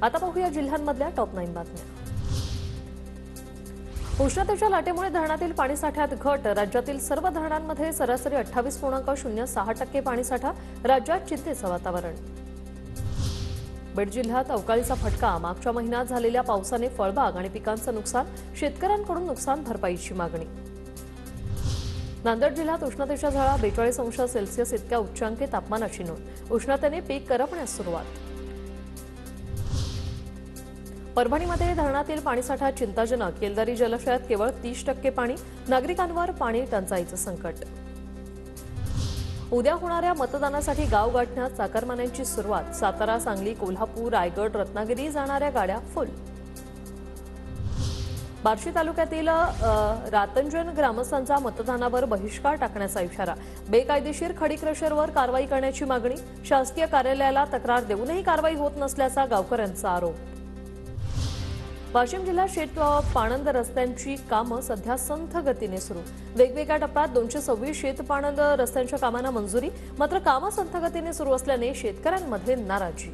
आता पाहूया जिल्ह्यांमधल्या टॉप 9 बातम्या। उष्णतेच्या लाटेमुळे धरणातील पाणीसाठ्यात घट। राज्यातील सर्व धरणांमध्ये सरासरी 28.06% पाणीसाठा। राज्यात चिंतेचं वातावरण। बीड जिल्ह्यात अवकाळीचा फटका। मागच्या महिन्यात झालेल्या पावसाने फळबाग आणि पिकांचं नुकसान। शेतकऱ्यांकडून नुकसान भरपाईची मागणी। नांदेड जिल्ह्यात उष्णतेच्या झळा। 42 अंश सेल्सिअस इतक्या उच्चांकी तापमानाची नोंद। उष्णतेने पीक करपण्यास सुरुवात। परभणीमध्ये धरणातील पाणीसाठा चिंताजनक। येलदरी जलाशयात केवळ 30% पाणी। नागरिकांवर पाणी टंचाईचं संकट। उद्या होणाऱ्या मतदानासाठी गाव गाठण्यात चाकरमान्यांची सुरुवात। सातारा, सांगली, कोल्हापूर, रायगड, रत्नागिरी जाणाऱ्या गाड्या फुल। बार्शी तालुक्यातील रातंजन ग्रामस्थांचा मतदानावर बहिष्कार टाकण्याचा इशारा। बेकायदेशीर खडी क्रशरवर कारवाई करण्याची मागणी। शासकीय कार्यालयाला तक्रार देऊनही कारवाई होत नसल्याचा गावकऱ्यांचा आरोप। वाशिम जिल्ह्यात शेत पाणंद रस्त्यांची कामं सध्या संथ गतीने सुरू। वेगवेगळ्या टप्प्यात 226 शेत पाणंद रस्त्यांच्या कामांना मंजुरी। मात्र कामं संथ गतीने सुरू असल्याने शेतकऱ्यांमध्ये नाराजी।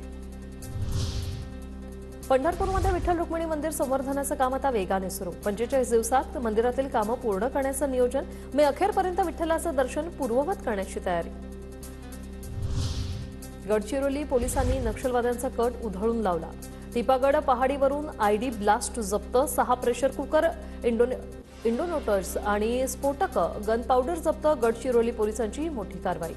पंढरपूरमध्ये विठ्ठल रुक्मिणी मंदिर संवर्धनाचं काम आता वेगाने सुरू। 45 दिवसात मंदिरातील कामं पूर्ण करण्याचं नियोजन। मे अखेरपर्यंत विठ्ठलाचं दर्शन पूर्ववत करण्याची तयारी। गडचिरोली पोलिसांनी नक्षलवाद्यांचा कट उधळून लावला। टिपागड पहाडीवरून आयडी ब्लास्ट जप्त। 6 प्रेशर कुकर, इंडोनोटर्स आणि स्फोटक गन पावडर जप्त। गडचिरोली पोलिसांची मोठी कारवाई।